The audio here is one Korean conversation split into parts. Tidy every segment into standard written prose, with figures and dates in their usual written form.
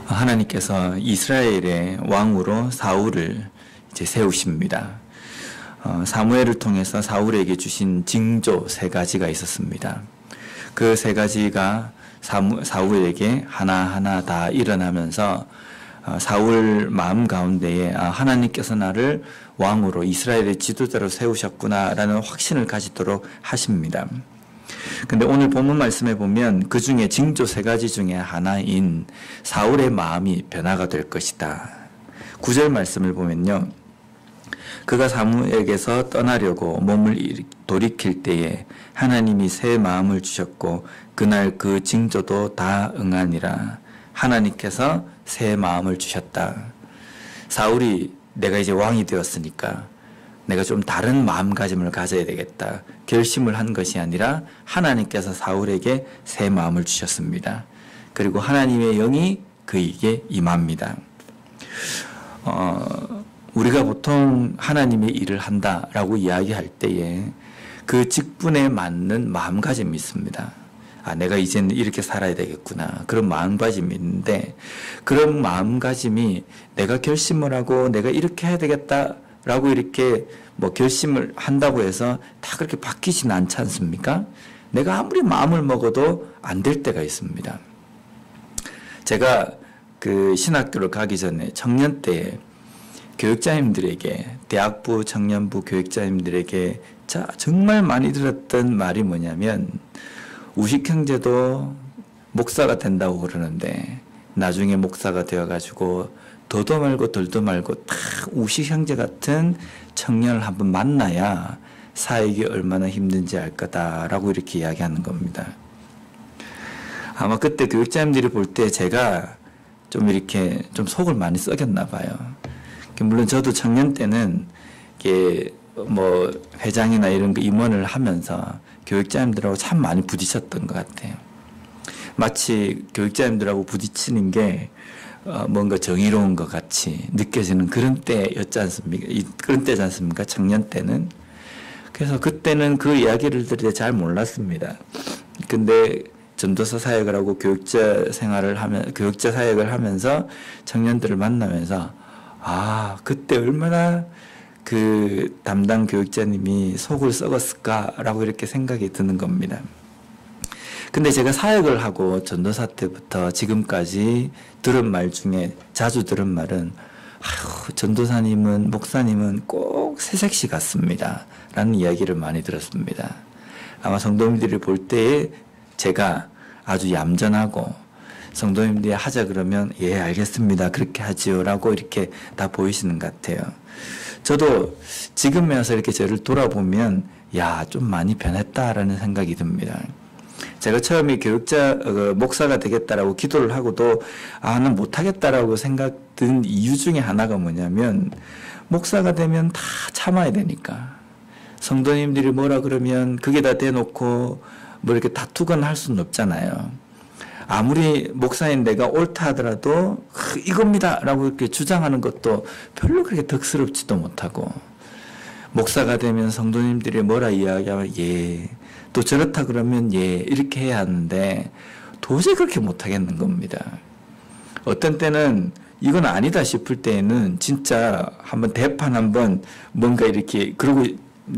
하나님께서 이스라엘의 왕으로 사울을 이제 세우십니다. 사무엘을 통해서 사울에게 주신 징조 3가지가 있었습니다. 그 3가지가 사울에게 하나하나 다 일어나면서 사울 마음 가운데에 하나님께서 나를 왕으로 이스라엘의 지도자로 세우셨구나라는 확신을 가지도록 하십니다. 근데 오늘 본문 말씀에 보면 그 중에 징조 3가지 중에 하나인 사울의 마음이 변화가 될 것이다. 9절 말씀을 보면요. 그가 사무엘에게서 떠나려고 몸을 돌이킬 때에 하나님이 새 마음을 주셨고 그날 그 징조도 다 응하니라. 하나님께서 새 마음을 주셨다. 사울이 내가 이제 왕이 되었으니까 내가 좀 다른 마음가짐을 가져야 되겠다. 결심을 한 것이 아니라 하나님께서 사울에게 새 마음을 주셨습니다. 그리고 하나님의 영이 그에게 임합니다. 우리가 보통 하나님의 일을 한다라고 이야기할 때에 그 직분에 맞는 마음가짐이 있습니다. 내가 이제는 이렇게 살아야 되겠구나. 그런 마음가짐이 있는데 그런 마음가짐이 내가 결심을 하고 내가 이렇게 해야 되겠다라고 이렇게 결심을 한다고 해서 다 그렇게 바뀌지는 않지 않습니까? 내가 아무리 마음을 먹어도 안 될 때가 있습니다. 제가 그 신학교를 가기 전에 청년 때 교육자님들에게 대학부 청년부 교육자님들에게 정말 많이 들었던 말이 뭐냐면 우식 형제도 목사가 된다고 그러는데 나중에 목사가 되어가지고 더도 말고 덜도 말고 다 우식 형제 같은 청년을 한번 만나야 사역이 얼마나 힘든지 알 거다라고 이렇게 이야기하는 겁니다. 아마 그때 교육자님들이 볼 때 제가 좀 이렇게 좀 속을 많이 썩였나 봐요. 물론 저도 청년 때는 이게 회장이나 이런 거 임원을 하면서 교육자님들하고 참 많이 부딪혔던 것 같아요. 마치 교육자님들하고 부딪히는 게 뭔가 정의로운 것 같이 느껴지는 그런 때였지 않습니까? 그런 때지 않습니까? 청년 때는. 그래서 그때는 그 이야기를 들을 때 잘 몰랐습니다. 근데 전도사 사역을 하고 교육자 사역을 하면서 청년들을 만나면서 그때 얼마나 그 담당 교육자님이 속을 썩었을까라고 이렇게 생각이 드는 겁니다. 근데 제가 사역을 하고 전도사 때부터 지금까지 들은 말 중에 자주 들은 말은 전도사님은 목사님은 꼭 새색시 같습니다 라는 이야기를 많이 들었습니다. 아마 성도님들이 볼 때에 제가 아주 얌전하고 성도님들이 하자 그러면 예 알겠습니다 그렇게 하지요 라고 이렇게 다 보이시는 것 같아요. 저도 지금에 와서 이렇게 저를 돌아보면 좀 많이 변했다라는 생각이 듭니다. 제가 처음에 목사가 되겠다라고 기도를 하고도 난 못하겠다라고 생각 든 이유 중에 하나가 뭐냐면 목사가 되면 다 참아야 되니까 성도님들이 뭐라 그러면 그게 다 대놓고 이렇게 다투거나 할 수는 없잖아요. 아무리 목사인 내가 옳다 하더라도 이겁니다 라고 이렇게 주장하는 것도 별로 그렇게 덕스럽지도 못하고 목사가 되면 성도님들이 뭐라 이야기하면 또 저렇다 그러면 이렇게 해야 하는데 도저히 그렇게 못하겠는 겁니다. 어떤 때는 이건 아니다 싶을 때에는 진짜 대판 한번 뭔가 이렇게 그러고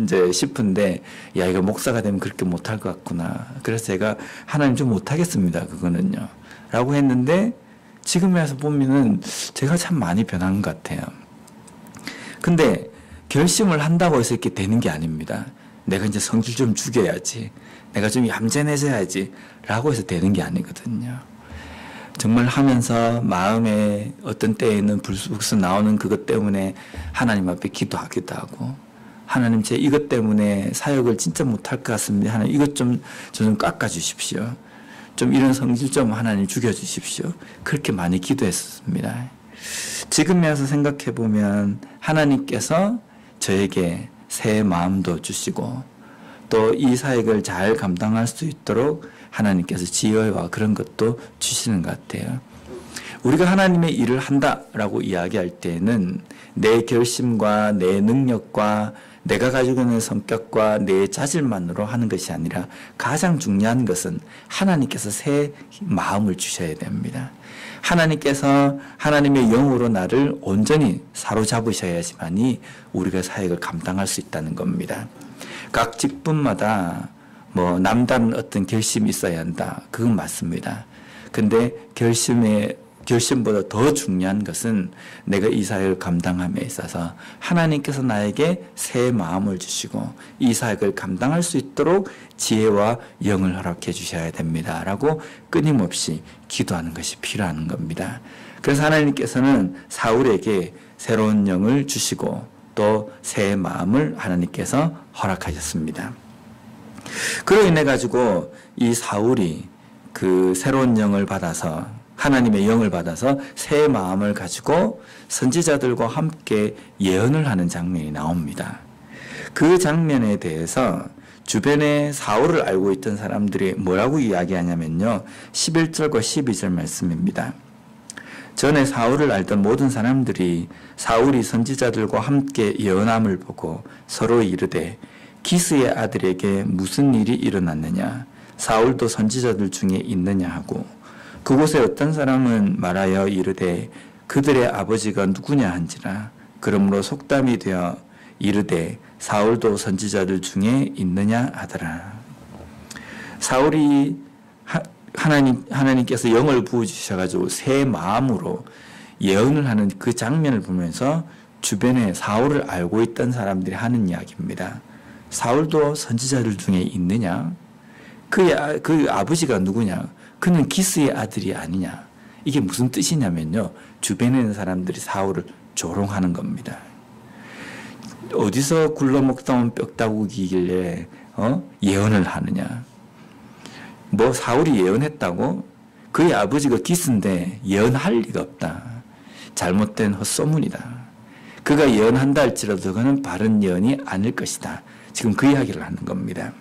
이제 싶은데 이거 목사가 되면 그렇게 못할 것 같구나. 그래서 제가 하나님 좀 못하겠습니다. 그거는요. 라고 했는데 지금에 와서 보면은 제가 참 많이 변한 것 같아요. 근데 결심을 한다고 해서 이렇게 되는 게 아닙니다. 내가 이제 성질 좀 죽여야지. 내가 좀 얌전해져야지. 라고 해서 되는 게 아니거든요. 정말 하면서 마음에 어떤 때에는 불쑥 나오는 그것 때문에 하나님 앞에 기도하기도 하고 하나님 제 이것 때문에 사역을 진짜 못할 것 같습니다. 하나님 이것 좀 저 좀 깎아주십시오. 좀 이런 성질 좀 하나님 죽여주십시오. 그렇게 많이 기도했습니다. 지금에 와서 생각해보면 하나님께서 저에게 새 마음도 주시고 또 이 사역을 잘 감당할 수 있도록 하나님께서 지혜와 그런 것도 주시는 것 같아요. 우리가 하나님의 일을 한다라고 이야기할 때는 내 결심과 내 능력과 내가 가지고 있는 성격과 내 자질만으로 하는 것이 아니라 가장 중요한 것은 하나님께서 새 마음을 주셔야 됩니다. 하나님께서 하나님의 영으로 나를 온전히 사로잡으셔야지만이 우리가 사역을 감당할 수 있다는 겁니다. 각 직분마다 남다른 어떤 결심이 있어야 한다. 그건 맞습니다. 근데 결심보다 더 중요한 것은 내가 이 사역을 감당함에 있어서 하나님께서 나에게 새 마음을 주시고 이 사역을 감당할 수 있도록 지혜와 영을 허락해 주셔야 됩니다. 라고 끊임없이 기도하는 것이 필요한 겁니다. 그래서 하나님께서는 사울에게 새로운 영을 주시고 또 새 마음을 하나님께서 허락하셨습니다. 그로 인해 가지고 이 사울이 그 새로운 영을 받아서 하나님의 영을 받아서 새 마음을 가지고 선지자들과 함께 예언을 하는 장면이 나옵니다. 그 장면에 대해서 주변에 사울을 알고 있던 사람들이 뭐라고 이야기하냐면요. 11절과 12절 말씀입니다. 전에 사울을 알던 모든 사람들이 사울이 선지자들과 함께 예언함을 보고 서로 이르되 기스의 아들에게 무슨 일이 일어났느냐 사울도 선지자들 중에 있느냐 하고 그곳에 어떤 사람은 말하여 이르되 그들의 아버지가 누구냐 한지라 그러므로 속담이 되어 이르되 사울도 선지자들 중에 있느냐 하더라. 사울이 하나님께서 영을 부어주셔가지고 새 마음으로 예언을 하는 그 장면을 보면서 주변에 사울을 알고 있던 사람들이 하는 이야기입니다. 사울도 선지자들 중에 있느냐? 그 아버지가 누구냐? 그는 기스의 아들이 아니냐? 이게 무슨 뜻이냐면요. 주변에 있는 사람들이 사울을 조롱하는 겁니다. 어디서 굴러먹다 온 뼈다귀이길래 예언을 하느냐? 사울이 예언했다고? 그의 아버지가 기스인데 예언할 리가 없다. 잘못된 헛소문이다. 그가 예언한다 할지라도 그는 바른 예언이 아닐 것이다. 지금 그 이야기를 하는 겁니다.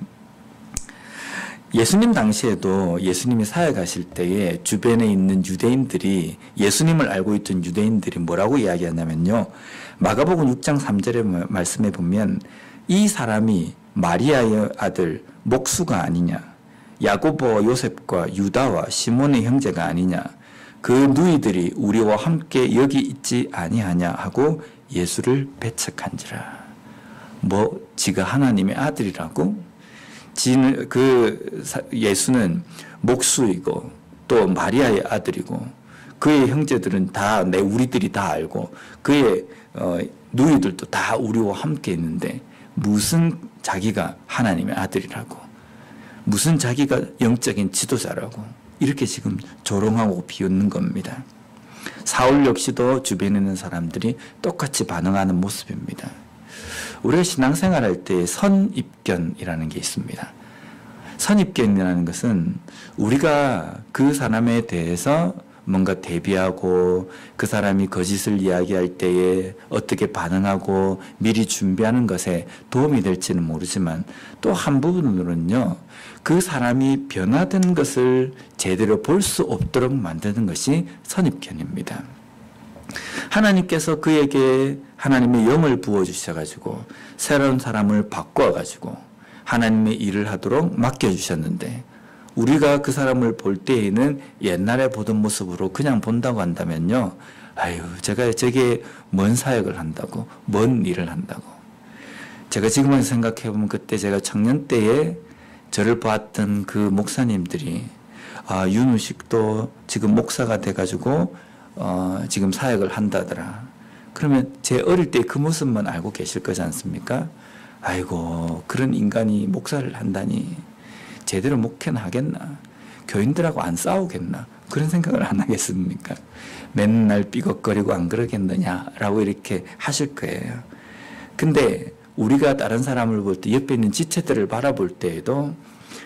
예수님 당시에도 예수님이 사역하실 때에 주변에 있는 유대인들이 예수님을 알고 있던 유대인들이 뭐라고 이야기하냐면요. 마가복음 6장 3절의 말씀에 보면 이 사람이 마리아의 아들 목수가 아니냐 야고보와 요셉과 유다와 시몬의 형제가 아니냐 그 누이들이 우리와 함께 여기 있지 아니하냐 하고 예수를 배척한지라. 지가 하나님의 아들이라고? 예수는 목수이고 또 마리아의 아들이고 그의 형제들은 다 우리들이 다 알고 그의 누이들도 다 우리와 함께 있는데 무슨 자기가 하나님의 아들이라고 무슨 자기가 영적인 지도자라고 이렇게 지금 조롱하고 비웃는 겁니다. 사울 역시도 주변에 있는 사람들이 똑같이 반응하는 모습입니다. 우리가 신앙생활할 때 선입견이라는 게 있습니다. 선입견이라는 것은 우리가 그 사람에 대해서 뭔가 대비하고 그 사람이 거짓을 이야기할 때에 어떻게 반응하고 미리 준비하는 것에 도움이 될지는 모르지만 또 한 부분으로는요. 그 사람이 변화된 것을 제대로 볼 수 없도록 만드는 것이 선입견입니다. 하나님께서 그에게 하나님의 영을 부어주셔가지고 새로운 사람을 바꿔가지고 하나님의 일을 하도록 맡겨주셨는데 우리가 그 사람을 볼 때에는 옛날에 보던 모습으로 그냥 본다고 한다면요. 제가 저게 뭔 사역을 한다고, 뭔 일을 한다고. 제가 지금은 생각해보면 그때 제가 청년 때에 저를 봤던 그 목사님들이 윤우식도 지금 목사가 돼가지고 지금 사역을 한다더라. 그러면 제 어릴 때 그 모습만 알고 계실 거지 않습니까? 아이고 그런 인간이 목사를 한다니 제대로 목회는 하겠나? 교인들하고 안 싸우겠나? 그런 생각을 안 하겠습니까? 맨날 삐걱거리고 안 그러겠느냐라고 이렇게 하실 거예요. 근데 우리가 다른 사람을 볼 때 옆에 있는 지체들을 바라볼 때에도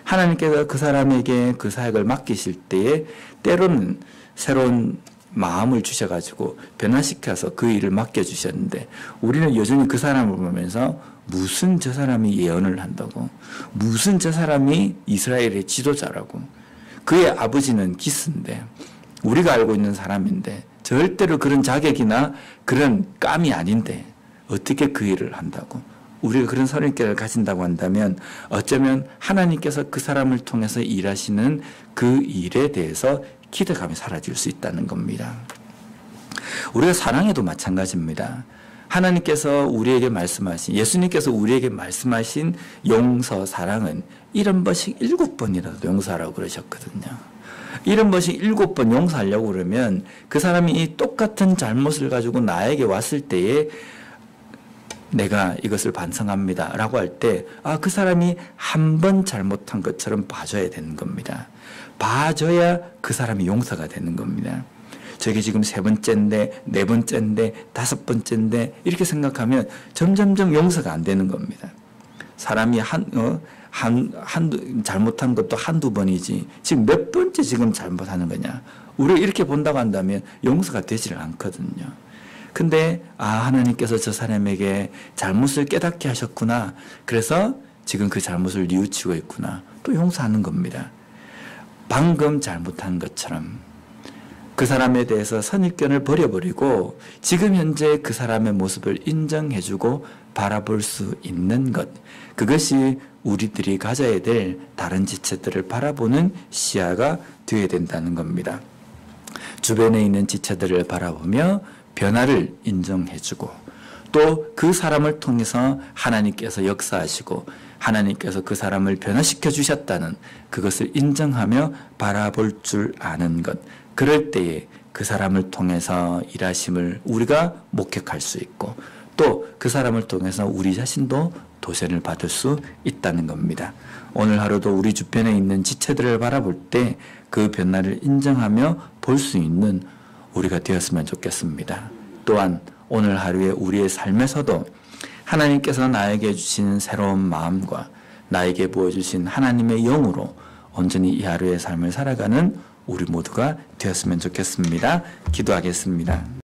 하나님께서 그 사람에게 그 사역을 맡기실 때에 때로는 새로운 마음을 주셔가지고 변화시켜서 그 일을 맡겨주셨는데 우리는 여전히 그 사람을 보면서 무슨 저 사람이 예언을 한다고 무슨 저 사람이 이스라엘의 지도자라고 그의 아버지는 기스인데 우리가 알고 있는 사람인데 절대로 그런 자격이나 그런 깜이 아닌데 어떻게 그 일을 한다고 우리가 그런 선입견을 가진다고 한다면 어쩌면 하나님께서 그 사람을 통해서 일하시는 그 일에 대해서 기대감이 사라질 수 있다는 겁니다. 우리가 사랑에도 마찬가지입니다. 하나님께서 우리에게 말씀하신, 예수님께서 우리에게 말씀하신 용서, 사랑은 70번씩 7번이라도 용서하라고 그러셨거든요. 70번씩 7번 용서하려고 그러면 그 사람이 이 똑같은 잘못을 가지고 나에게 왔을 때에 내가 이것을 반성합니다 라고 할 때, 그 사람이 한 번 잘못한 것처럼 봐줘야 되는 겁니다. 봐줘야 그 사람이 용서가 되는 겁니다. 저게 지금 3번째인데, 4번째인데, 5번째인데, 이렇게 생각하면 점점점 용서가 안 되는 겁니다. 사람이 잘못한 것도 한두 번이지, 지금 몇 번째 지금 잘못하는 거냐. 우리가 이렇게 본다고 한다면 용서가 되지를 않거든요. 근데, 하나님께서 저 사람에게 잘못을 깨닫게 하셨구나. 그래서 지금 그 잘못을 뉘우치고 있구나. 또 용서하는 겁니다. 방금 잘못한 것처럼. 그 사람에 대해서 선입견을 버려버리고 지금 현재 그 사람의 모습을 인정해주고 바라볼 수 있는 것. 그것이 우리들이 가져야 될 다른 지체들을 바라보는 시야가 되어야 된다는 겁니다. 주변에 있는 지체들을 바라보며 변화를 인정해주고 또 그 사람을 통해서 하나님께서 역사하시고 하나님께서 그 사람을 변화시켜 주셨다는 그것을 인정하며 바라볼 줄 아는 것. 그럴 때에 그 사람을 통해서 일하심을 우리가 목격할 수 있고 또 그 사람을 통해서 우리 자신도 도전을 받을 수 있다는 겁니다. 오늘 하루도 우리 주변에 있는 지체들을 바라볼 때 그 변화를 인정하며 볼 수 있는 우리가 되었으면 좋겠습니다. 또한 오늘 하루에 우리의 삶에서도 하나님께서 나에게 주신 새로운 마음과 나에게 보여주신 하나님의 영으로 온전히 이 하루의 삶을 살아가는 우리 모두가 되었으면 좋겠습니다. 기도하겠습니다.